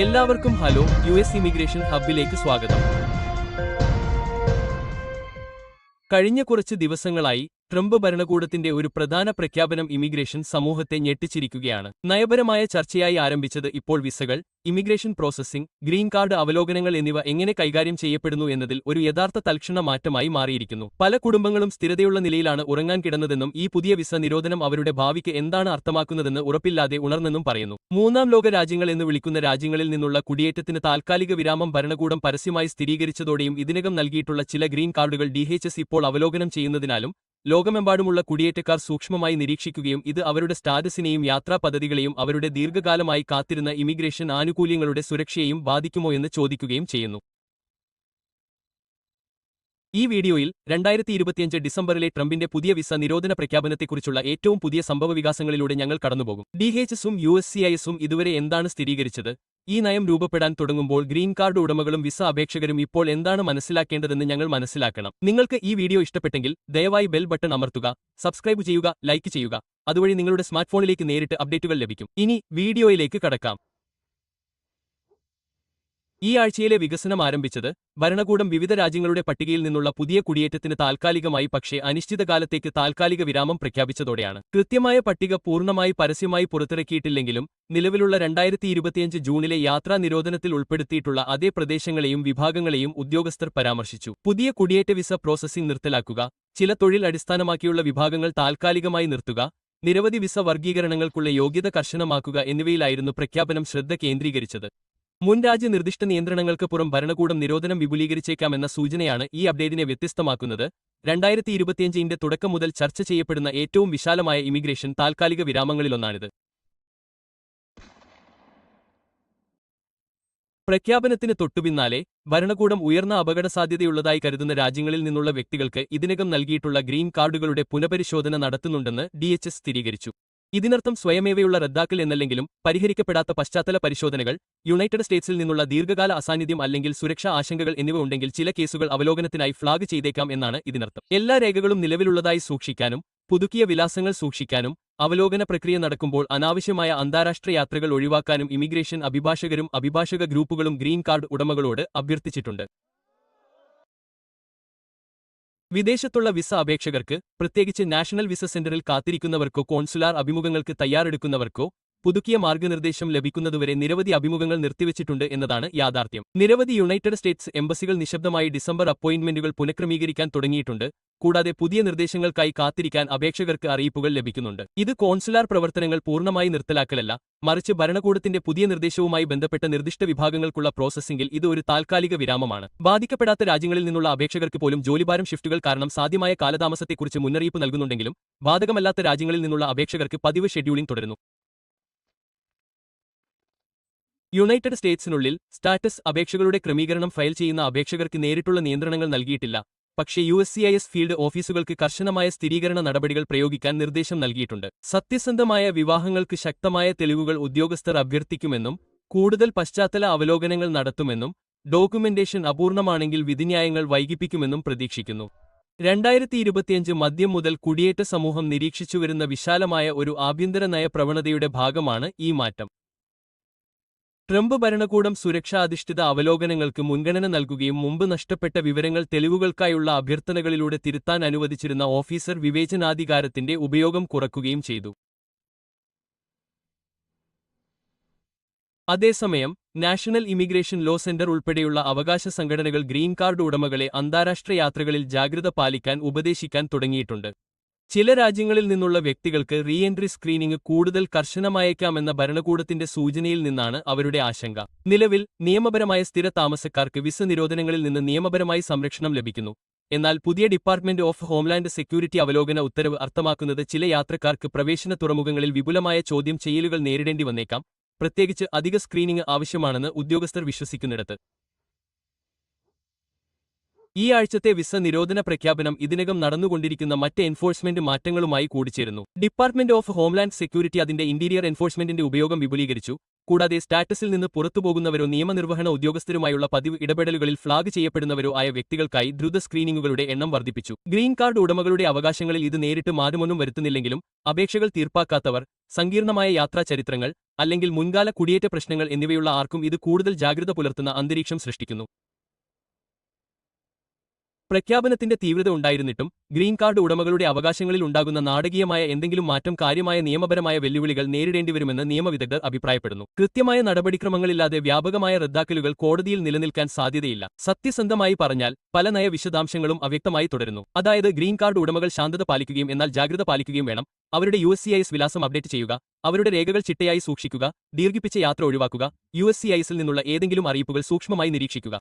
എല്ലാവർക്കും hello US immigration ഹബ്ബിലേക്ക് സ്വാഗതം. കഴിഞ്ഞ കുറച്ച് ദിവസങ്ങളായി ട്രംപ് ഭരണകൂടത്തിന്റെ ഒരു പ്രധാന പ്രഖ്യാപനം ഇമിഗ്രേഷൻ സമൂഹത്തെ ഞെട്ടിച്ചിരിക്കുകയാണ്. നയപരമായ ചർച്ചയായി ആരംഭിച്ചത് ഇപ്പോൾ വിസകൾ, ഇമിഗ്രേഷൻ പ്രോസസ്സിംഗ്, ഗ്രീൻ കാർഡ് അവലോകനങ്ങൾ എന്നിവ എങ്ങനെ കൈകാര്യം ചെയ്യപ്പെടുന്നു എന്നതിൽ ഒരു യഥാർത്ഥ തൽക്ഷണ മാറ്റമായി മാറിയിരിക്കുന്നു. പല കുടുംബങ്ങളും സ്ഥിരതയുള്ള നിലയിലാണ് ഉറങ്ങാൻ കിടന്നതെന്നും ഈ പുതിയ വിസ നിരോധനം അവരുടെ ഭാവിക്ക് എന്താണ് അർത്ഥമാക്കുന്നതെന്ന് ഉറപ്പില്ലാതെ ഉണർന്നെന്നും പറയുന്നു. മൂന്നാം ലോക രാജ്യങ്ങൾ എന്ന് വിളിക്കുന്ന രാജ്യങ്ങളിൽ നിന്നുള്ള കുടിയേറ്റത്തിന് താൽക്കാലിക വിരാമം ഭരണകൂടം പരസ്യമായി സ്ഥിരീകരിച്ചതോടെയും ഇതിനകം നൽകിയിട്ടുള്ള ചില ഗ്രീൻ കാർഡുകൾ DHS ഇപ്പോൾ അവലോകനം ചെയ്യുന്നതിനാലും ലോകമെമ്പാടുമുള്ള കുടിയേറ്റക്കാർ സൂക്ഷ്മമായി നിരീക്ഷിക്കുകയും ഇത് അവരുടെ സ്റ്റാറ്റസിനെയും യാത്രാ പദ്ധതികളെയും അവരുടെ ദീർഘകാലമായി കാത്തിരുന്ന ഇമിഗ്രേഷൻ ആനുകൂല്യങ്ങളുടെ സുരക്ഷയെയും ബാധിക്കുമോ എന്ന് ചോദിക്കുകയും ചെയ്യുന്നു. ഈ വീഡിയോയിൽ 2025 ഡിസംബറിലെ ട്രംപിന്റെ പുതിയ വിസ നിരോധന പ്രഖ്യാപനത്തെക്കുറിച്ചുള്ള ഏറ്റവും പുതിയ സംഭവവികാസങ്ങളിലൂടെ ഞങ്ങൾ കടന്നുപോകും. DHSഉം USCISഉം ഇതുവരെ എന്താണ് സ്ഥിരീകരിച്ചത്? ഈ നയം രൂപപ്പെടാൻ തുടങ്ങുമ്പോൾ ഗ്രീൻ കാർഡ് ഉടമകളും വിസ അപേക്ഷകരും ഇപ്പോൾ എന്താണ് മനസ്സിലാക്കേണ്ടതെന്ന് ഞങ്ങൾ മനസ്സിലാക്കണം. നിങ്ങൾക്ക് ഈ വീഡിയോ ഇഷ്ടപ്പെട്ടെങ്കിൽ ദയവായി ബെൽ ബട്ടൺ അമർത്തുക, സബ്സ്ക്രൈബ് ചെയ്യുക, ലൈക്ക് ചെയ്യുക. അതുവഴി നിങ്ങളുടെ സ്മാർട്ട് ഫോണിലേക്ക് നേരിട്ട് അപ്ഡേറ്റുകൾ ലഭിക്കും. ഇനി വീഡിയോയിലേക്ക് കടക്കാം. ഈ ആഴ്ചയിലെ വികസനം ആരംഭിച്ചത് ഭരണകൂടം വിവിധ രാജ്യങ്ങളുടെ പട്ടികയിൽ നിന്നുള്ള പുതിയ കുടിയേറ്റത്തിന് താൽക്കാലികമായി പക്ഷേ അനിശ്ചിതകാലത്തേക്ക് താൽക്കാലിക വിരാമം പ്രഖ്യാപിച്ചതോടെയാണ്. കൃത്യമായ പട്ടിക പൂർണ്ണമായി പരസ്യമായി പുറത്തിറക്കിയിട്ടില്ലെങ്കിലും നിലവിലുള്ള 2025 ജൂണിലെ യാത്രാ നിരോധനത്തിൽ ഉൾപ്പെടുത്തിയിട്ടുള്ള അതേ പ്രദേശങ്ങളെയും വിഭാഗങ്ങളെയും ഉദ്യോഗസ്ഥർ പരാമർശിച്ചു. പുതിയ കുടിയേറ്റ വിസ പ്രോസസ്സിംഗ് നിർത്തലാക്കുക, ചില തൊഴിൽ അടിസ്ഥാനമാക്കിയുള്ള വിഭാഗങ്ങൾ താൽക്കാലികമായി നിർത്തുക, നിരവധി വിസ വർഗീകരണങ്ങൾക്കുള്ള യോഗ്യത കർശനമാക്കുക എന്നിവയിലായിരുന്നു പ്രഖ്യാപനം ശ്രദ്ധ കേന്ദ്രീകരിച്ചത്. മുൻ രാജ്യ നിർദ്ദിഷ്ട നിയന്ത്രണങ്ങൾക്ക് പുറം ഭരണകൂടം നിരോധനം വിപുലീകരിച്ചേക്കാമെന്ന സൂചനയാണ് ഈ അപ്ഡേറ്റിനെ വ്യത്യസ്തമാക്കുന്നത്. 2025 തുടക്കം മുതൽ ചർച്ച ചെയ്യപ്പെടുന്ന ഏറ്റവും വിശാലമായ ഇമിഗ്രേഷൻ താൽക്കാലിക വിരാമങ്ങളിലൊന്നാണിത്. പ്രഖ്യാപനത്തിന് തൊട്ടുപിന്നാലെ ഭരണകൂടം ഉയർന്ന അപകടസാധ്യതയുള്ളതായി കരുതുന്ന രാജ്യങ്ങളിൽ നിന്നുള്ള വ്യക്തികൾക്ക് ഇതിനകം നൽകിയിട്ടുള്ള ഗ്രീൻ കാർഡുകളുടെ പുനഃപരിശോധന നടത്തുന്നുണ്ടെന്ന് DHS സ്ഥിരീകരിച്ചു. ഇതിനർത്ഥം സ്വയമേവയുള്ള റദ്ദാക്കൽ എന്നല്ലെങ്കിലും പരിഹരിക്കപ്പെടാത്ത പശ്ചാത്തല പരിശോധനകൾ, യുണൈറ്റഡ് സ്റ്റേറ്റ്സിൽ നിന്നുള്ള ദീർഘകാല അസാന്നിധ്യം അല്ലെങ്കിൽ സുരക്ഷാ ആശങ്കകൾ എന്നിവ ഉണ്ടെങ്കിൽ ചില കേസുകൾ അവലോകനത്തിനായി ഫ്ലാഗ് ചെയ്തേക്കാം എന്നാണ് ഇതിനർത്ഥം. എല്ലാ രേഖകളും നിലവിലുള്ളതായി സൂക്ഷിക്കാനും പുതുക്കിയ വിലാസങ്ങൾ സൂക്ഷിക്കാനും അവലോകന പ്രക്രിയ നടക്കുമ്പോൾ അനാവശ്യമായ അന്താരാഷ്ട്ര യാത്രകൾ ഒഴിവാക്കാനും ഇമിഗ്രേഷൻ അഭിഭാഷകരും അഭിഭാഷക ഗ്രൂപ്പുകളും ഗ്രീൻ കാർഡ് ഉടമകളോട് അഭ്യർത്ഥിച്ചിട്ടുണ്ട്. വിദേശത്തുള്ള വിസ അപേക്ഷകർക്ക്, പ്രത്യേകിച്ച് നാഷണൽ വിസ സെന്ററിൽ കാത്തിരിക്കുന്നവർക്കോ കോൺസുലാർ അഭിമുഖങ്ങൾക്ക് തയ്യാറെടുക്കുന്നവർക്കോ പുതുക്കിയ മാർഗനിർദ്ദേശം ലഭിക്കുന്നതുവരെ നിരവധി അഭിമുഖങ്ങൾ നിർത്തിവച്ചിട്ടുണ്ട് എന്നതാണ് യാഥാർത്ഥ്യം. നിരവധി യുണൈറ്റഡ് സ്റ്റേറ്റ്സ് എംബസികൾ നിശബ്ദമായി ഡിസംബർ അപ്പോയിന്റ്മെന്റുകൾ പുനഃക്രമീകരിക്കാൻ തുടങ്ങിയിട്ടുണ്ട്. കൂടാതെ പുതിയ നിർദ്ദേശങ്ങൾക്കായി കാത്തിരിക്കാൻ അപേക്ഷകർക്ക് അറിയിപ്പുകൾ ലഭിക്കുന്നുണ്ട്. ഇത് കോൺസുലാർ പ്രവർത്തനങ്ങൾ പൂർണ്ണമായി നിർത്തലാക്കലല്ല, മറിച്ച് ഭരണകൂടത്തിന്റെ പുതിയ നിർദ്ദേശവുമായി ബന്ധപ്പെട്ട നിർദ്ദിഷ്ട വിഭാഗങ്ങൾക്കുള്ള പ്രോസസ്സിംഗിൽ ഇത് ഒരു താൽക്കാലിക വിരാമമാണ്. ബാധിക്കപ്പെടാത്ത രാജ്യങ്ങളിൽ നിന്നുള്ള അപേക്ഷകർക്ക് പോലും ജോലിഭാരം ഷിഫ്റ്റുകൾ കാരണം സാധ്യമായ കാലതാമസത്തെക്കുറിച്ച് മുന്നറിയിപ്പ് നൽകുന്നുണ്ടെങ്കിലും ബാധകമല്ലാത്ത രാജ്യങ്ങളിൽ നിന്നുള്ള അപേക്ഷകർക്ക് പതിവ് ഷെഡ്യൂളിംഗ് തുടരുന്നു. യുണൈറ്റഡ് സ്റ്റേറ്റ്സിനുള്ളിൽ സ്റ്റാറ്റസ് അപേക്ഷകളുടെ ക്രമീകരണം ഫയൽ ചെയ്യുന്ന അപേക്ഷകർക്ക് നേരിട്ടുള്ള നിയന്ത്രണങ്ങൾ നൽകിയിട്ടില്ല. പക്ഷേ USCIS ഫീൽഡ് ഓഫീസുകൾക്ക് കർശനമായ സ്ഥിരീകരണ നടപടികൾ പ്രയോഗിക്കാൻ നിർദ്ദേശം നൽകിയിട്ടുണ്ട്. സത്യസന്ധമായ വിവാഹങ്ങൾക്ക് ശക്തമായ തെളിവുകൾ ഉദ്യോഗസ്ഥർ അഭ്യർത്ഥിക്കുമെന്നും കൂടുതൽ പശ്ചാത്തല അവലോകനങ്ങൾ നടത്തുമെന്നും ഡോക്യുമെന്റേഷൻ അപൂർണമാണെങ്കിൽ വിധിന്യായങ്ങൾ വൈകിപ്പിക്കുമെന്നും പ്രതീക്ഷിക്കുന്നു. 2025 മധ്യം മുതൽ കുടിയേറ്റ സമൂഹം നിരീക്ഷിച്ചുവരുന്ന വിശാലമായ ഒരു ആഭ്യന്തര നയ പ്രവണതയുടെ ഭാഗമാണ് ഈ മാറ്റം. ട്രംപ് ഭരണകൂടം സുരക്ഷാധിഷ്ഠിത അവലോകനങ്ങൾക്ക് മുൻഗണന നൽകുകയും മുമ്പ് നഷ്ടപ്പെട്ട വിവരങ്ങൾ തെളിവുകൾക്കായുള്ള അഭ്യർത്ഥനകളിലൂടെ തിരുത്താൻ അനുവദിച്ചിരുന്ന ഓഫീസർ വിവേചനാധികാരത്തിന്റെ ഉപയോഗം കുറയ്ക്കുകയും ചെയ്തു. അതേസമയം നാഷണൽ ഇമിഗ്രേഷൻ ലോ സെന്റർ ഉൾപ്പെടെയുള്ള അവകാശ സംഘടനകൾ ഗ്രീൻ കാർഡ് ഉടമകളെ അന്താരാഷ്ട്ര യാത്രകളിൽ ജാഗ്രത പാലിക്കാൻ ഉപദേശിക്കാൻ തുടങ്ങിയിട്ടുണ്ട്. ചില രാജ്യങ്ങളിൽ നിന്നുള്ള വ്യക്തികൾക്ക് റീഎൻട്രി സ്ക്രീനിംഗ് കൂടുതൽ കർശനമായേക്കാമെന്ന ഭരണകൂടത്തിന്റെ സൂചനയിൽ നിന്നാണ് അവരുടെ ആശങ്ക. നിലവിൽ നിയമപരമായ സ്ഥിര താമസക്കാർക്ക് വിസ നിരോധനങ്ങളിൽ നിന്ന് നിയമപരമായി സംരക്ഷണം ലഭിക്കുന്നു. എന്നാൽ പുതിയ ഡിപ്പാർട്ട്മെന്റ് ഓഫ് ഹോംലാൻഡ് സെക്യൂരിറ്റി അവലോകന ഉത്തരവ് അർത്ഥമാക്കുന്നത് ചില യാത്രക്കാർക്ക് പ്രവേശന തുറമുഖങ്ങളിൽ വിപുലമായ ചോദ്യം ചെയ്യലുകൾ നേരിടേണ്ടി വന്നേക്കാം, പ്രത്യേകിച്ച് അധിക സ്ക്രീനിംഗ് ആവശ്യമാണെന്ന് ഉദ്യോഗസ്ഥർ വിശ്വസിക്കുന്നിടത്ത്. ഈ ആഴ്ചത്തെ വിസ നിരോധന പ്രഖ്യാപനം ഇതിനകം നടന്നുകൊണ്ടിരിക്കുന്ന മറ്റ് എൻഫോഴ്സ്മെന്റ് മാറ്റങ്ങളുമായി കൂടിച്ചേരുന്നു. ഡിപ്പാർട്ട്മെന്റ് ഓഫ് ഹോംലാൻഡ് സെക്യൂരിറ്റി അതിന്റെ ഇന്റീരിയർ എൻഫോഴ്സ്മെന്റിന്റെ ഉപയോഗം വിപുലീകരിച്ചു. കൂടാതെ സ്റ്റാറ്റസിൽ നിന്ന് പുറത്തുപോകുന്നവരോ നിയമനിർവഹണ ഉദ്യോഗസ്ഥരുമായുള്ള പതിവ് ഇടപെടലുകളിൽ ഫ്ലാഗ് ചെയ്യപ്പെടുന്നവരോ ആയ വ്യക്തികൾക്കായി ദ്രുത സ്ക്രീനിംഗുകളുടെ എണ്ണം വർദ്ധിപ്പിച്ചു. ഗ്രീൻ കാർഡ് ഉടമകളുടെ അവകാശങ്ങളിൽ ഇത് നേരിട്ട് മാറ്റമൊന്നും വരുത്തുന്നില്ലെങ്കിലും അപേക്ഷകൾ തീർപ്പാക്കാത്തവർ, സങ്കീർണമായ യാത്രാ ചരിത്രങ്ങൾ അല്ലെങ്കിൽ മുൻകാല കുടിയേറ്റ പ്രശ്നങ്ങൾ എന്നിവയുള്ള ആർക്കും ഇത് കൂടുതൽ ജാഗ്രത പുലർത്തുന്ന അന്തരീക്ഷം സൃഷ്ടിക്കുന്നു. പ്രഖ്യാപനത്തിന്റെ തീവ്രത ഉണ്ടായിരുന്നിട്ടും ഗ്രീൻ കാർഡ് ഉടമകളുടെ അവകാശങ്ങളിൽ ഉണ്ടാകുന്ന നാടകീയമായ എന്തെങ്കിലും മാറ്റം കാര്യമായ നിയമപരമായ വെല്ലുവിളികൾ നേരിടേണ്ടിവരുമെന്ന് നിയമവിദഗ്ധർ അഭിപ്രായപ്പെടുന്നു. കൃത്യമായ നടപടിക്രമങ്ങളില്ലാതെ വ്യാപകമായ റദ്ദാക്കലുകൾ കോടതിയിൽ നിലനിൽക്കാൻ സാധ്യതയില്ല. സത്യസന്ധമായി പറഞ്ഞാൽ പല നയ വിശദാംശങ്ങളും അവ്യക്തമായി തുടരുന്നു. അതായത് ഗ്രീൻ കാർഡ് ഉടമകൾ ശാന്തത പാലിക്കുകയും എന്നാൽ ജാഗ്രത പാലിക്കുകയും വേണം. അവരുടെ USCIS വിലാസം അപ്ഡേറ്റ് ചെയ്യുക, അവരുടെ രേഖകൾ ചിട്ടയായി സൂക്ഷിക്കുക, ദീർഘിപ്പിച്ച യാത്ര ഒഴിവാക്കുക, USCISൽ നിന്നുള്ള ഏതെങ്കിലും അറിയിപ്പുകൾ സൂക്ഷ്മമായി നിരീക്ഷിക്കുക.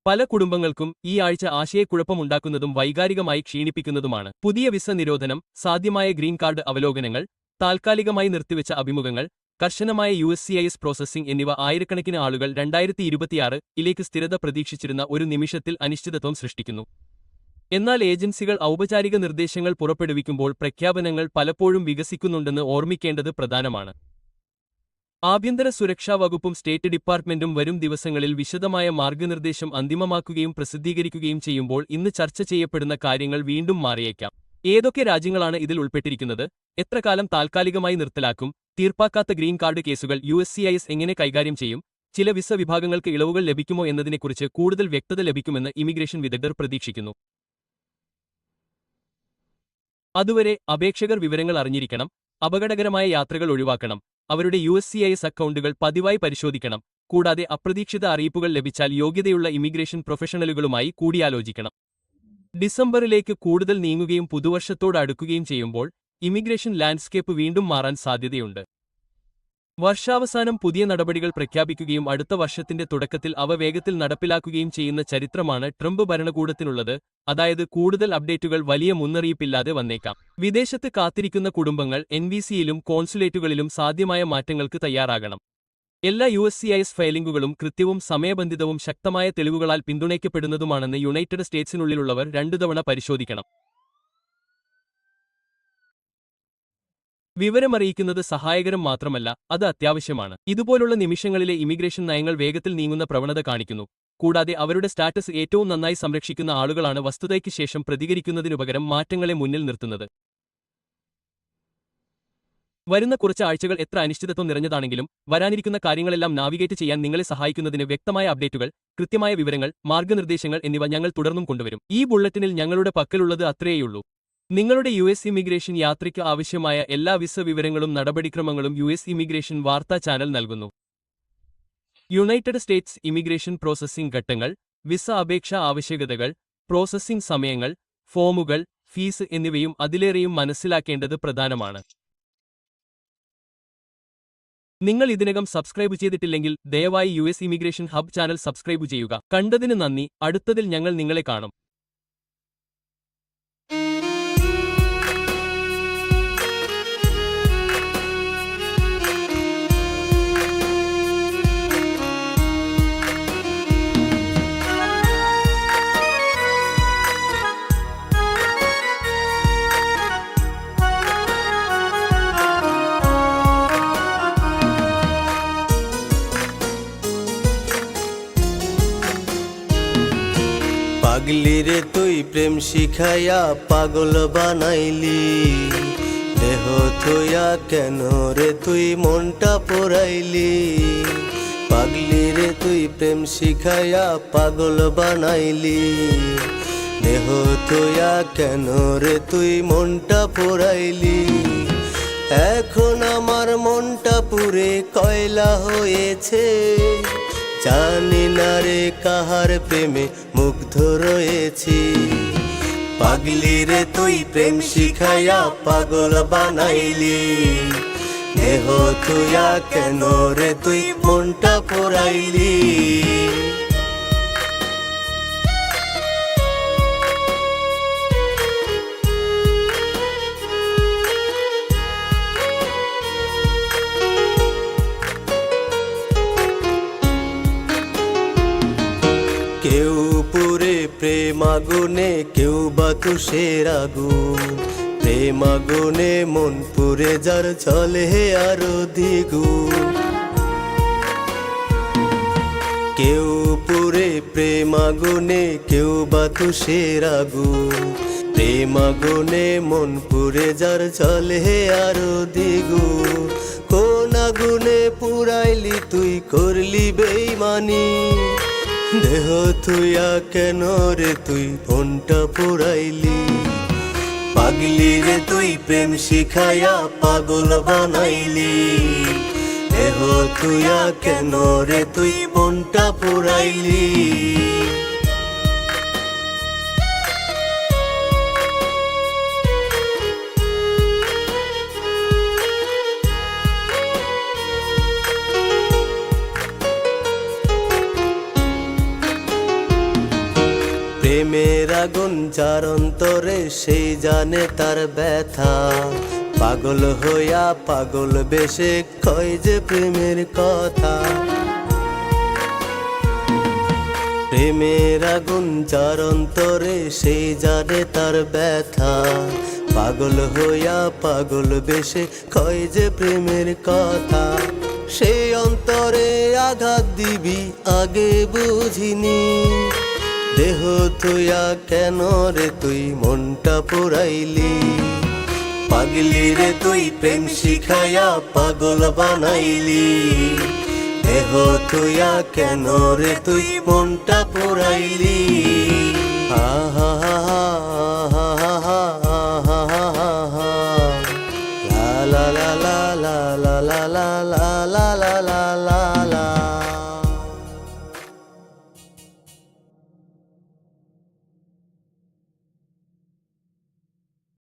പല കുടുംബങ്ങൾക്കും ഈ ആഴ്ച ആശയക്കുഴപ്പമുണ്ടാക്കുന്നതും വൈകാരികമായി ക്ഷീണിപ്പിക്കുന്നതുമാണ്. പുതിയ വിസ നിരോധനം, സാധ്യമായ ഗ്രീൻ കാർഡ് അവലോകനങ്ങൾ, താൽക്കാലികമായി നിർത്തിവെച്ച അഭിമുഖങ്ങൾ, കർശനമായ USCIS പ്രോസസ്സിംഗ് എന്നിവ ആയിരക്കണക്കിന് ആളുകൾ 2026-ലേക്ക് സ്ഥിരത പ്രതീക്ഷിച്ചിരുന്ന ഒരു നിമിഷത്തിൽ അനിശ്ചിതത്വം സൃഷ്ടിക്കുന്നു. എന്നാൽ ഏജൻസികൾ ഔപചാരിക നിർദ്ദേശങ്ങൾ പുറപ്പെടുവിക്കുമ്പോൾ പ്രഖ്യാപനങ്ങൾ പലപ്പോഴും വികസിക്കുന്നുണ്ടെന്ന് ഓർമ്മിക്കേണ്ടത് പ്രധാനമാണ്. ആഭ്യന്തര സുരക്ഷാ വകുപ്പും സ്റ്റേറ്റ് ഡിപ്പാർട്ട്മെന്റും വരും ദിവസങ്ങളിൽ വിശദമായ മാർഗനിർദ്ദേശം അന്തിമമാക്കുകയും പ്രസിദ്ധീകരിക്കുകയും ചെയ്യുമ്പോൾ ഇന്ന് ചർച്ച ചെയ്യപ്പെടുന്ന കാര്യങ്ങൾ വീണ്ടും മാറിയേക്കാം. ഏതൊക്കെ രാജ്യങ്ങളാണ് ഇതിൽ ഉൾപ്പെട്ടിരിക്കുന്നത്? എത്ര കാലം താൽക്കാലികമായി നിർത്തലാക്കും? തീർപ്പാക്കാത്ത ഗ്രീൻ കാർഡ് കേസുകൾ USCIS എങ്ങനെ കൈകാര്യം ചെയ്യും? ചില വിസ വിഭാഗങ്ങൾക്ക് ഇളവുകൾ ലഭിക്കുമോ എന്നതിനെക്കുറിച്ച് കൂടുതൽ വ്യക്തത ലഭിക്കുമെന്ന് ഇമിഗ്രേഷൻ വിദഗ്ധർ പ്രതീക്ഷിക്കുന്നു. അതുവരെ അപേക്ഷകർ വിവരങ്ങൾ അറിഞ്ഞിരിക്കണം, അപകടകരമായ യാത്രകൾ ഒഴിവാക്കണം, അവരുടെ USCIS അക്കൗണ്ടുകൾ പതിവായി പരിശോധിക്കണം, കൂടാതെ അപ്രതീക്ഷിത അറിയിപ്പുകൾ ലഭിച്ചാൽ യോഗ്യതയുള്ള ഇമിഗ്രേഷൻ പ്രൊഫഷണലുകളുമായി കൂടിയാലോചിക്കണം. ഡിസംബറിലേക്ക് കൂടുതൽ നീങ്ങുകയും പുതുവർഷത്തോട് അടുക്കുകയും ചെയ്യുമ്പോൾ ഇമിഗ്രേഷൻ ലാൻഡ്സ്കേപ്പ് വീണ്ടും മാറാൻ സാധ്യതയുണ്ട്. വർഷാവസാനം പുതിയ നടപടികൾ പ്രഖ്യാപിക്കുകയും അടുത്ത വർഷത്തിന്റെ തുടക്കത്തിൽ അവ വേഗത്തിൽ നടപ്പിലാക്കുകയും ചെയ്യുന്ന ചരിത്രമാണ് ട്രംപ് ഭരണകൂടത്തിനുള്ളത്. അതായത് കൂടുതൽ അപ്ഡേറ്റുകൾ വലിയ മുന്നറിയിപ്പില്ലാതെ വന്നേക്കാം. വിദേശത്ത് കാത്തിരിക്കുന്ന കുടുംബങ്ങൾ NVCയിലും കോൺസുലേറ്റുകളിലും സാധ്യമായ മാറ്റങ്ങൾക്ക് തയ്യാറാകണം. എല്ലാ USCIS ഫയലിംഗുകളും കൃത്യവും സമയബന്ധിതവും ശക്തമായ തെളിവുകളാൽ പിന്തുണയ്ക്കപ്പെടുന്നതുമാണെന്ന് യുണൈറ്റഡ് സ്റ്റേറ്റ്സിനുള്ളിലുള്ളവർ 2 തവണ പരിശോധിക്കണം. വിവരമറിയിക്കുന്നത് സഹായകരം മാത്രമല്ല, അത് അത്യാവശ്യമാണ്. ഇതുപോലുള്ള നിമിഷങ്ങളിലെ ഇമിഗ്രേഷൻ നയങ്ങൾ വേഗത്തിൽ നീങ്ങുന്ന പ്രവണത കാണിക്കുന്നു. കൂടാതെ അവരുടെ സ്റ്റാറ്റസ് ഏറ്റവും നന്നായി സംരക്ഷിക്കുന്ന ആളുകളാണ് വസ്തുതയ്ക്ക് ശേഷം പ്രതികരിക്കുന്നതിനുപകരം മാറ്റങ്ങളെ മുന്നിൽ നിർത്തുന്നത്. വരുന്ന കുറച്ച് ആഴ്ചകൾ എത്ര അനിശ്ചിതത്വം നിറഞ്ഞതാണെങ്കിലും വരാനിരിക്കുന്ന കാര്യങ്ങളെല്ലാം നാവിഗേറ്റ് ചെയ്യാൻ നിങ്ങളെ സഹായിക്കുന്നതിന് വ്യക്തമായ അപ്ഡേറ്റുകൾ, കൃത്യമായ വിവരങ്ങൾ, മാർഗനിർദ്ദേശങ്ങൾ എന്നിവ ഞങ്ങൾ തുടർന്നും കൊണ്ടുവരും. ഈ ബുള്ളറ്റിനിൽ ഞങ്ങളുടെ പക്കലുള്ളത് അത്രയേയുള്ളൂ. നിങ്ങളുടെ US ഇമിഗ്രേഷൻ യാത്രയ്ക്ക് ആവശ്യമായ എല്ലാ വിസ വിവരങ്ങളും നടപടിക്രമങ്ങളും US ഇമിഗ്രേഷൻ വാർത്താ ചാനൽ നൽകുന്നു. യുണൈറ്റഡ് സ്റ്റേറ്റ്സ് ഇമിഗ്രേഷൻ പ്രോസസ്സിംഗ് ഘട്ടങ്ങൾ, വിസ അപേക്ഷാ ആവശ്യകതകൾ, പ്രോസസ്സിംഗ് സമയങ്ങൾ, ഫോമുകൾ, ഫീസ് എന്നിവയും അതിലേറെയും മനസ്സിലാക്കേണ്ടത് പ്രധാനമാണ്. നിങ്ങൾ ഇതിനകം സബ്സ്ക്രൈബ് ചെയ്തിട്ടില്ലെങ്കിൽ ദയവായി US immigration hub channel subscribe ചെയ്യുക. കണ്ടതിന് നന്ദി. അടുത്തതിൽ ഞങ്ങൾ നിങ്ങളെ കാണും. পাগলি রে তুই প্রেম শিখাইয়া পাগল বানাইলি, দেহ থইয়া কেন রে তুই মনটা পোড়াইলি। পাগলি রে তুই প্রেম শিখাইয়া পাগল বানাইলি, দেহ থইয়া কেন রে তুই মনটা পোড়াইলি। এখন আমার মনটা পুরে কয়লা হয়েছে, জানি না রে কাহার প্রেমে মুগ্ধ রয়েছি। পাগলি রে তুই প্রেম শিখাইয়া পাগল বানাইলি, দেহ তুইয়া কেন রে তুই মনটা পোড়াইলি। কেউ পুরে প্রেম আগুনে, কেউ বা তুষের আগুন। প্রেম আগুনে মন পুরে যার চলে আরো দ্বিগুণ। কেউ পুরে প্রেম আগুনে, কেউ বা তুষের আগুন। প্রেম আগুনে মন পুড়ে যার চলে আরো দ্বিগুণ কোন আগুনে পুরাইলি তুই করলি বেইমানি দেহ তুইয়া কেন রে তুই মনটা পুরাইলি পাগলি রে তুই প্রেম শিখাইয়া পাগল বানাইলি দেহ তুইয়া কেন রে তুই মনটা পুরাইলি প্রেমের আগুন যার অন্তরে সেই জানে তার ব্যথা পাগল হইয়া পাগল বেশে কয় যে প্রেমের কথা প্রেমের আগুন যার অন্তরে সেই জানে তার ব্যথা পাগল হইয়া পাগল বেশে কয় যে প্রেমের কথা সেই অন্তরে আঘাত দিবি আগে বুঝিনি দেহ তুইয়া কেন রে তুই মনটা পুরাইলি পাগলি রে তুই প্রেম শিখাইয়া পাগল বানাইলি দেহ তুইয়া কেন রে তুই মনটা পুরাইলি আহা লা লা লা লা লা লা লা লা লা লা লা লা